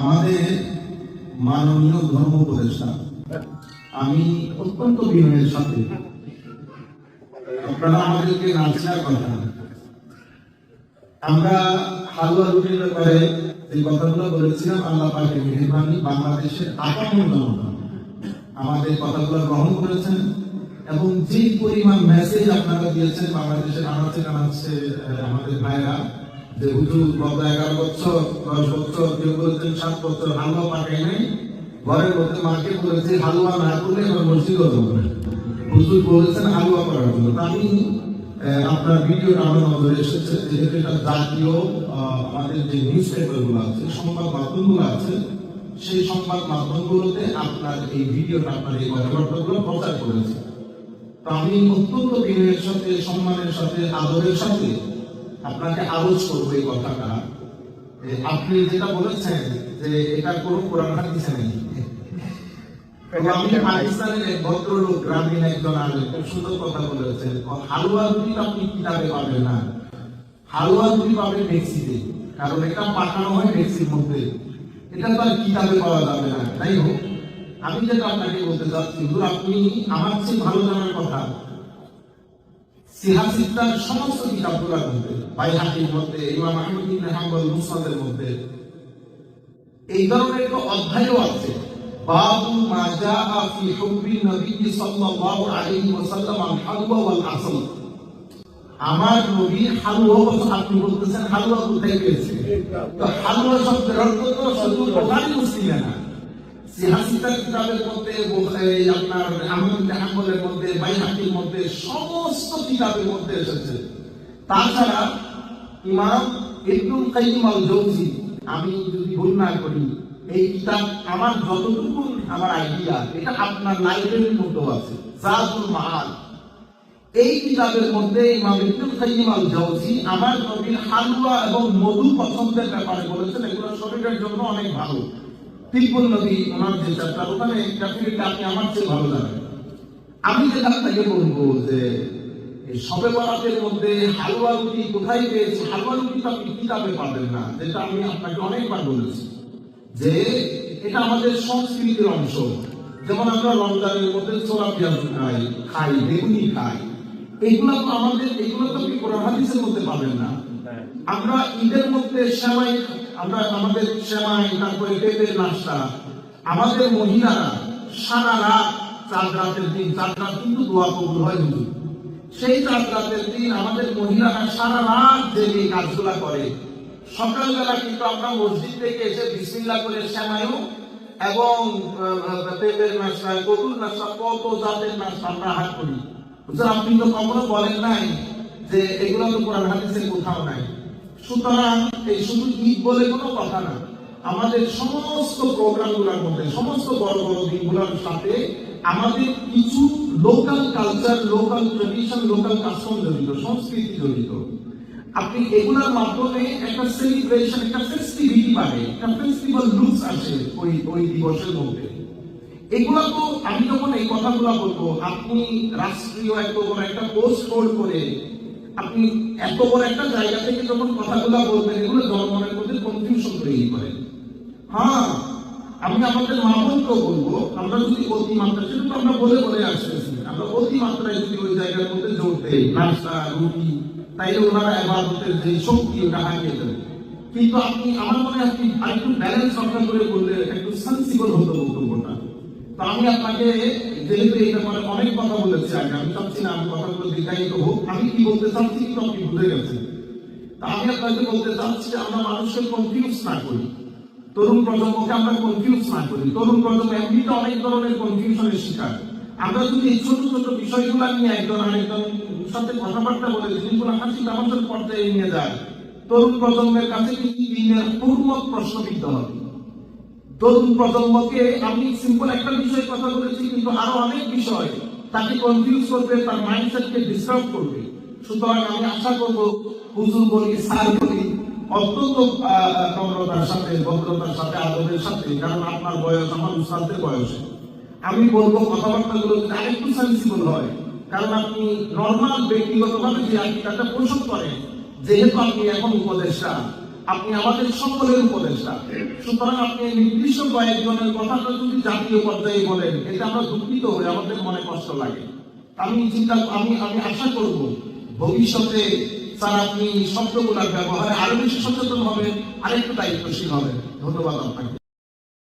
আমাদের মাননীয় ধর্ম উপদেষ্টা, আমি অত্যন্ত বিনয়ের সাথে, আপনারা আমাদেরকে নাচনার কথা, আমরা হালুয়া রুটির ব্যাপারে যে কথাগুলো বলেছিলাম, আল্লাহ পাকের মেহেরবানি, বাংলাদেশের আগামী জনতা আমাদের কথাগুলো গ্রহণ করেছেন এবং যে পরিমাণ মেসেজ আপনারা দিয়েছেন বাংলাদেশের আনাচে কানাচে আমাদের ভাইরা, যে হুজুর গত 11 বছর 10 বছর, কেউ বলেছেন 7 বছর হালুয়া পাকাই নাই, ঘরের মধ্যে মাকে বলেছে হালুয়া না করলে এবার মসজিদ হবে, হুজুর বলেছেন হালুয়া করার জন্য। আমি আপনার ভিডিওটা আমার নজরে এসেছে, যেহেতু এটা জাতীয় আমাদের যে নিউজ পেপারগুলো আছে, সংবাদ মাধ্যমগুলো আছে, সেই সংবাদ মাধ্যমগুলোতে আপনার এই ভিডিওটা, আপনার এই কথাবার্তাগুলো প্রচার করেছে। তো আমি অত্যন্ত বিনয়ের সাথে, সম্মানের সাথে, আদরের সাথে আপনাকে আরোজ করবো এই কথাটা, আপনি যেটা বলেছেন যে এটা কোনো কোরআন হাদিসে নেই। আমি পাকিস্তানের এক ভদ্রলোক, গ্রামীণ একজন আলেম, খুব সুন্দর কথা বলেছেন, হালুয়া রুটি আপনি কিতাবে পাবেন না, হালুয়া রুটি পাবেন মেক্সিতে, কারণ এটা পাঠানো হয় মেক্সির মধ্যে, এটা তো আর কিতাবে পাওয়া যাবে না। তাই হোক, আমি যেটা আপনাকে বলতে চাচ্ছি, আপনি আমার চেয়ে ভালো জানার কথা, সিহাসিদ্দার সমস্ত কিতাবগুলোর মধ্যে, বাইহাকির মধ্যে, ইমাম আহমদ ইবনে হাম্বল মুসনাদের মধ্যে এই ধরনের একটা অধ্যায়ও আছে, বাবু মা জাআ ফি হুব্বিন নবী সাল্লাল্লাহু আলাইহি ওয়াসাল্লাম আল হালওয়া ওয়াল আসল। আমার নবী হালুয়া, আপনি বলতেছেন হালুয়া কোথায় পেয়েছে? তো হালুয়া শব্দের অর্থ তো শুধু বুখারী মুসলিমে না, সিহাসিদ্দার কিতাবের মধ্যে, আপনার আহমদ ইবনে হাম্বলের মধ্যে, বাইহাকির মধ্যে, সমস্ত কিতাবের মধ্যে এসেছে। তাছাড়া ইমাম ইবনুল কাইয়িম আল জাওজি, আমি যদি ভুল না করি, এই কিতাব আমার যতটুকু আমার আইডিয়া, এটা আপনার লাইব্রেরির মধ্যে আছে, জাদুল মাআদ। এই কিতাবের মধ্যে ইমাম ইবনুল কাইয়িম আল জাওজি আমার নবীর হালুয়া এবং মধু পছন্দের ব্যাপারে বলেছেন, এগুলো শরীরের জন্য অনেক ভালো। তিব্বত নবী ওনার যে চ্যাপ্টার, ওখানে ক্যাপিটালটা আপনি আমার চেয়ে ভালো জানেন। আমি যেটা আপনাকে বলবো যে শবে বরাতের মধ্যে হালুয়া রুটি কোথায় পেয়েছি, হালুয়া রুটি তো আপনি কিতাবে পাবেন না, যেটা আমি আপনাকে অনেকবার বলেছি যে এটা আমাদের সংস্কৃতির অংশ। যেমন আমরা রমজানের মধ্যে ছোলা পেঁয়াজ খাই, বেগুনি খাই, এইগুলো তো আমাদের, এইগুলো তো আপনি কোরআন হাদিসের মধ্যে পাবেন না। আমরা ঈদের মধ্যে সেমাই, আমরা আমাদের সেমাই, তারপরে পেঁপের নাস্তা, আমাদের মহিলারা সারা রাত, 4 রাতের দিন, 4 রাত কিন্তু দোয়া কবুল হয় হুজুর, সেই 4 রাতের দিন আমাদের মহিলারা সারা রাত জেগে কাজগুলা করে। সকালবেলা কিন্তু আমরা মসজিদ থেকে এসে বিসমিল্লাহ করে সেমাইও এবং পেঁপের নাস্তা, কদুর নাস্তা, কত জাতের নাস্তা আমরা হাত করি। হুজুর আপনি তো কখনো বলেন নাই যে এগুলো তো কোরআন হাদিসে কোথাও নাই। সুতরাং এই শুধু ঈদ বলে কোনো কথা না, আমাদের সমস্ত প্রোগ্রামগুলোর মধ্যে, সমস্ত বড় বড় দিনগুলোর সাথে আমাদের কিছু local culture, local tradition, local custom জড়িত, সংস্কৃতি জড়িত। আপনি এগুলোর মাধ্যমে একটা সেলিব্রেশন, একটা ফেস্টিভিটি বাড়ে, একটা ফেস্টিভ্যাল লুকস আসে ওই দিবসের মধ্যে। এগুলো তো আমি যখন এই কথাগুলো বলবো, আপনি রাষ্ট্রীয় এত বড় একটা পোস্ট হোল্ড করে আপনি এত বড় একটা জায়গা থেকে যখন কথাগুলো বলবেন, এগুলো জনগণের মধ্যে কনফিউশন তৈরি করে। হ্যাঁ, আমি আমাদের মা বোনকেও বলবো, আমরা যদি অতিমাত্রা, সেটা তো আমরা বলে বলে আসতেছি, আমরা অতিমাত্রায় যদি ওই জায়গার মধ্যে জোর দেই, নাস্তা রুটি, তাইলে ওনারা ইবাদতের যে শক্তি, ওটা হারিয়ে দেবে। কিন্তু আপনি, আমার মনে হয় আপনি আরেকটু ব্যালেন্স রক্ষা করে বললে একটু সেন্সিবল হতো বক্তব্যটা। তো আমি আপনাকে, যেহেতু এই ব্যাপারে অনেক কথা বলেছি আগে, আমি চাচ্ছি না আমি কথাগুলো দীর্ঘায়িত হোক, আমি কি বলতে চাচ্ছি কিন্তু আপনি ভুলে গেছেন। তা আমি আপনাকে বলতে চাচ্ছি যে আমরা মানুষকে কনফিউজ না করি, তরুণ প্রজন্মকে আমরা কনফিউজ না করি। তরুণ প্রজন্ম এমনিতে অনেক ধরনের কনফিউশনের শিকার। আমরা যদি এই ছোট ছোট বিষয়গুলো নিয়ে একজন আরেকজন সাথে কথাবার্তা বলে জিনিসগুলো হাসি তামাশার পর্যায়ে নিয়ে যায়, তরুণ প্রজন্মের কাছে কিন্তু দিনের পূর্ণ প্রশ্নবিদ্ধ হবে। তরুণ প্রজন্মকে আমি সিম্পল একটা বিষয় কথা বলেছি, কিন্তু আরো অনেক বিষয় তাকে কনফিউজ করবে, তার মাইন্ডসেটকে ডিস্টার্ব করবে। সুতরাং আমি আশা করব, হুজুর বলি, স্যার বলি, অত্যন্ত নম্রতার সাথে, ভদ্রতার সাথে, আদরের সাথে, কারণ আপনার বয়স আমার উস্তাদের বয়সে, আমি বলবো কথাবার্তাগুলো যদি আরেকটু সেন্সিবল হয়, কারণ আপনি নর্মাল ব্যক্তিগতভাবে যে আকিদাটা পোষণ করেন, যেহেতু আপনি এখন উপদেষ্টা, আপনি আমাদের সকলের উপদেষ্টা, সুতরাং আপনি নির্দিষ্ট কয়েকজনের কথাটা যদি জাতীয় পর্যায়ে বলেন, এটা আমরা দুঃখিত হই, আমাদের মনে কষ্ট লাগে। আমি আশা করব ভবিষ্যতে স্যার আপনি শব্দগুলোর ব্যবহারে আরো বেশি সচেতন হবেন, আরেকটু দায়িত্বশীল হবেন। ধন্যবাদ আপনাকে।